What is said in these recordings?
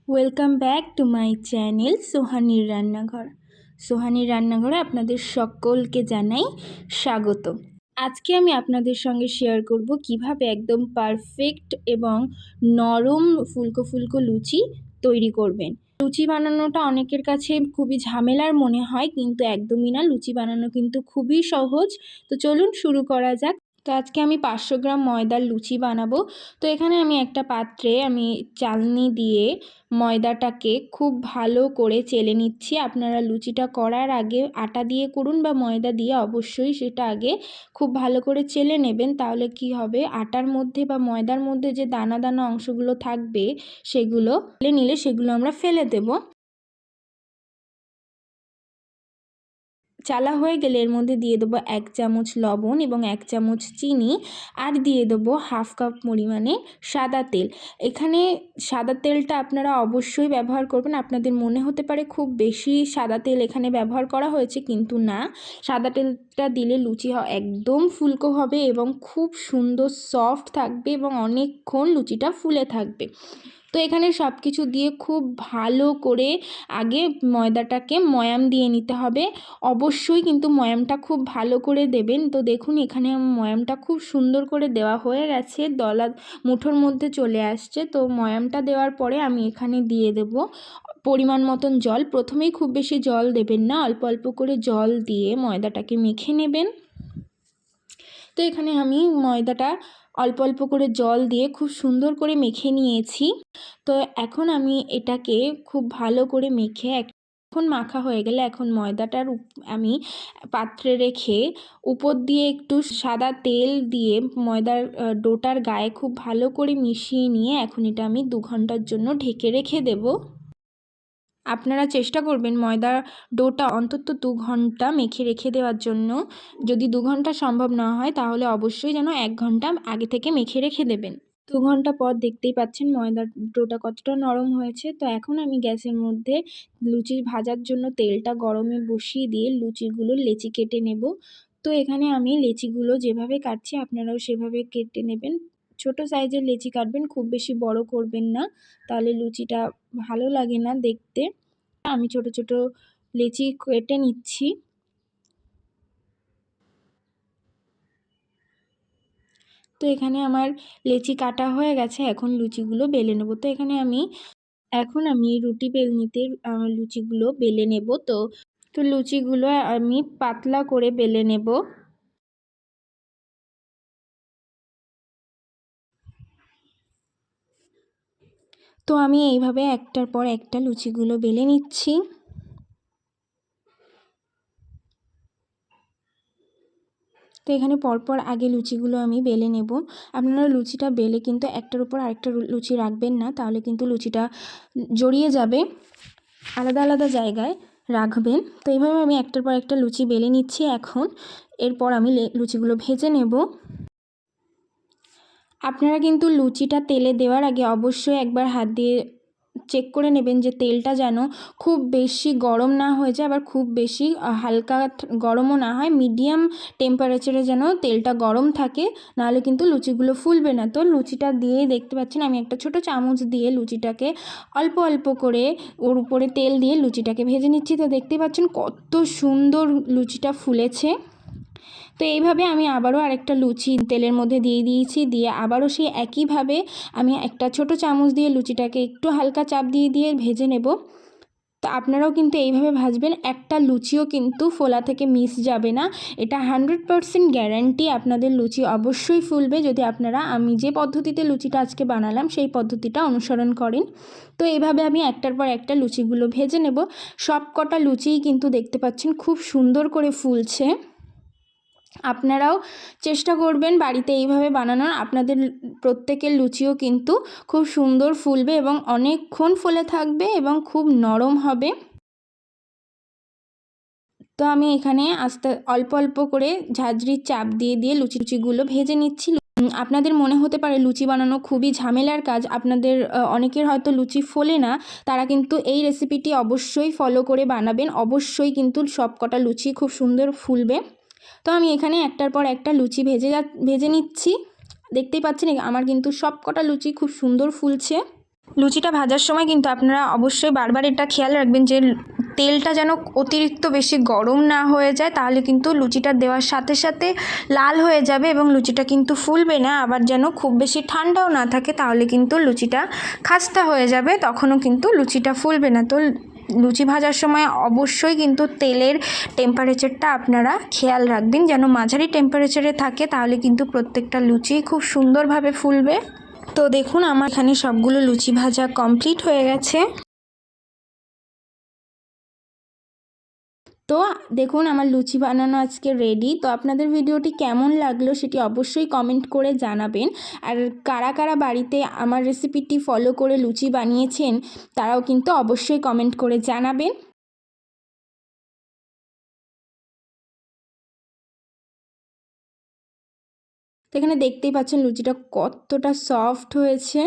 Welcome back to my channel সোহানির রান্নাঘর। সোহানির রান্নাঘরে আপনাদের সকলকে জানাই স্বাগত। আজকে আমি আপনাদের সঙ্গে শেয়ার করব কিভাবে একদম পারফেক্ট এবং নরম ফুলকো ফুলকো লুচি তৈরি করবেন। লুচি বানানোটা অনেকের কাছে খুবই ঝামেলার মনে হয়, কিন্তু একদমই না। লুচি বানানো কিন্তু খুবই সহজ। তো চলুন শুরু করা যাক। তো আজকে আমি 500 গ্রাম ময়দার লুচি বানাবো। তো এখানে আমি একটা পাত্রে চালনি দিয়ে ময়দাটাকে খুব ভালো করে চেলে নিচ্ছি। আপনারা লুচিটা করার আগে আটা দিয়ে করুন বা ময়দা দিয়ে, অবশ্যই সেটা আগে খুব ভালো করে চেলে নেবেন। তাহলে কি হবে, আটার মধ্যে বা ময়দার মধ্যে যে দানা দানা অংশগুলো থাকবে সেগুলো নিলে সেগুলো আমরা ফেলে দেব। চালা হয়ে গেলে এর মধ্যে দিয়ে দেবো 1 চামচ লবণ এবং 1 চামচ চিনি, আর দিয়ে দেবো হাফ কাপ পরিমাণে সাদা তেল। এখানে সাদা তেলটা আপনারা অবশ্যই ব্যবহার করবেন। আপনাদের মনে হতে পারে খুব বেশি সাদা তেল এখানে ব্যবহার করা হয়েছে, কিন্তু না। সাদা তেলটা দিলে লুচি একদম ফুলকো হবে এবং খুব সুন্দর সফট থাকবে এবং অনেকক্ষণ লুচিটা ফুলে থাকবে। তো এখানে সব কিছু দিয়ে খুব ভালো করে আগে ময়দাটাকে ময়াম দিয়ে নিতে হবে। অবশ্যই কিন্তু ময়ামটা খুব ভালো করে দেবেন। তো দেখুন এখানে ময়ামটা খুব সুন্দর করে দেওয়া হয়ে গেছে, দলা মুঠোর মধ্যে চলে আসছে। তো ময়ামটা দেওয়ার পরে আমি এখানে দিয়ে দেব পরিমাণ মতন জল। প্রথমেই খুব বেশি জল দেবেন না, অল্প অল্প করে জল দিয়ে ময়দাটাকে মেখে নেবেন। তো এখানে আমি ময়দাটা অল্প অল্প করে জল দিয়ে খুব সুন্দর করে মেখে নিয়েছি। তো এখন আমি এটাকে খুব ভালো করে মেখে এখন মাখা হয়ে গেলে এখন ময়দাটার আমি পাত্রে রেখে উপর দিয়ে একটু সাদা তেল দিয়ে ময়দার ডোটার গায়ে খুব ভালো করে মিশিয়ে নিয়ে এখন এটা আমি 2 ঘন্টার জন্য ঢেকে রেখে দেব। আপনারা চেষ্টা করবেন ময়দার ডোটা অন্তত 2 ঘন্টা মেখে রেখে দেওয়ার জন্য। যদি 2 ঘন্টা সম্ভব না হয় তাহলে অবশ্যই যেন 1 ঘন্টা আগে থেকে মেখে রেখে দেবেন। 2 ঘন্টা পর দেখতেই পাচ্ছেন ময়দার ডোটা কতটা নরম হয়েছে। তো এখন আমি গ্যাসের মধ্যে লুচি ভাজার জন্য তেলটা গরমে বসিয়ে দিয়ে লুচিগুলো লেচি কেটে নেব। তো এখানে আমি লেচিগুলো যেভাবে কাটছি আপনারাও সেভাবে কেটে নেবেন। ছোট সাইজের লেচি কাটবেন, খুব বেশি বড় করবেন না, তাহলে লুচিটা ভালো লাগে না দেখতে। আমি ছোট ছোট লেচি কেটে নিচ্ছি। তো এখানে আমার লেচি কাটা হয়ে গেছে, এখন লুচিগুলো বেলে নেব। তো এখানে এখন আমি রুটি বেলনিতে লুচিগুলো বেলে নেব। তো লুচিগুলো আমি পাতলা করে বেলে নেব। তো আমি এইভাবে একটার পর একটা লুচিগুলো বেলে নিচ্ছি। তো এখানে পরপর আগে লুচিগুলো আমি বেলে নেব। আপনারা লুচিটা বেলে কিন্তু একটার উপর আরেকটা লুচি রাখবেন না, তাহলে কিন্তু লুচিটা জড়িয়ে যাবে। আলাদা আলাদা জায়গায় রাখবেন। তো এইভাবে আমি একটার পর একটা লুচি বেলে নিচ্ছি। এখন এরপর আমি লুচিগুলো ভেজে নেব। আপনারা কিন্তু লুচিটা তেলে দেওয়ার আগে অবশ্যই একবার হাত দিয়ে চেক করে নেবেন যে তেলটা যেন খুব বেশি গরম না হয়ে যায়, আবার খুব বেশি হালকা গরমও না হয়। মিডিয়াম টেম্পারেচারে যেন তেলটা গরম থাকে, নাহলে কিন্তু লুচিগুলো ফুলবে না। তো লুচিটা দিয়েই দেখতে পাচ্ছেন আমি একটা ছোট চামচ দিয়ে লুচিটাকে অল্প অল্প করে ওর উপরে তেল দিয়ে লুচিটাকে ভেজে নিচ্ছি। তো দেখতেই পাচ্ছেন কত সুন্দর লুচিটা ফুলেছে। তো এইভাবে আমি আবারও আরেকটা লুচি তেলের মধ্যে দিয়ে দিয়েছি, দিয়ে আবারও সেই একইভাবে আমি একটা ছোট চামচ দিয়ে লুচিটাকে একটু হালকা চাপ দিয়ে দিয়ে ভেজে নেব। তো আপনারাও কিন্তু এইভাবে ভাজবেন, একটা লুচিও কিন্তু ফোলা থেকে মিস যাবে না। এটা 100% গ্যারান্টি আপনাদের লুচি অবশ্যই ফুলবে, যদি আপনারা আমি যে পদ্ধতিতে লুচিটা আজকে বানালাম সেই পদ্ধতিটা অনুসরণ করেন। তো এইভাবে আমি একটার পর একটা লুচিগুলো ভেজে নেব। সব কটা লুচিই কিন্তু দেখতে পাচ্ছেন খুব সুন্দর করে ফুলছে। আপনারাও চেষ্টা করবেন বাড়িতে এইভাবে বানানোর। আপনাদের প্রত্যেকের লুচিও কিন্তু খুব সুন্দর ফুলবে এবং অনেকক্ষণ ফুলে থাকবে এবং খুব নরম হবে। তো আমি এখানে অল্প অল্প করে ঝাঁঝরির চাপ দিয়ে দিয়ে লুচিগুলো ভেজে নিচ্ছি। আপনাদের মনে হতে পারে লুচি বানানো খুবই ঝামেলার কাজ, আপনাদের অনেকের হয়তো লুচি ফোলে না, তারা কিন্তু এই রেসিপিটি অবশ্যই ফলো করে বানাবেন। অবশ্যই কিন্তু সব কটা লুচি খুব সুন্দর ফুলবে। তো আমি এখানে একটার পর একটা লুচি ভেজে নিচ্ছি। দেখতেই পাচ্ছেন আমার কিন্তু সব কটা লুচি খুব সুন্দর ফুলছে। লুচিটা ভাজার সময় কিন্তু আপনারা অবশ্যই বারবার এটা খেয়াল রাখবেন যে তেলটা যেন অতিরিক্ত বেশি গরম না হয়ে যায়, তাহলে কিন্তু লুচিটা দেওয়ার সাথে সাথে লাল হয়ে যাবে এবং লুচিটা কিন্তু ফুলবে না। আবার যেন খুব বেশি ঠান্ডাও না থাকে, তাহলে কিন্তু লুচিটা খাস্তা হয়ে যাবে, তখনও কিন্তু লুচিটা ফুলবে না। তো লুচি ভাজার সময় অবশ্যই কিন্তু তেলের টেম্পারেচারটা আপনারা খেয়াল রাখবেন, যেন মাঝারি টেম্পারেচারে থাকে, তাহলে কিন্তু প্রত্যেকটা লুচি খুব সুন্দরভাবে ফুলবে। তো দেখুন আমার এখানে সবগুলো লুচি ভাজা কমপ্লিট হয়ে গেছে। তো দেখুন আমার লুচি বানানো আজকে রেডি। তো আপনাদের ভিডিওটি কেমন লাগলো সেটি অবশ্যই কমেন্ট করে জানাবেন। আর কারা কারা বাড়িতে আমার রেসিপিটি ফলো করে লুচি বানিয়েছেন তারাও কিন্তু অবশ্যই কমেন্ট করে জানাবেন। তো এখানে দেখতেই পাচ্ছেন লুচিটা কতটা সফট হয়েছে।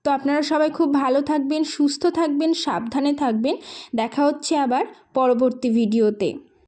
তো আপনারা সবাই খুব ভালো থাকবেন, সুস্থ থাকবেন, সাবধানে থাকবেন। দেখা হচ্ছে আবার পরবর্তী ভিডিওতে।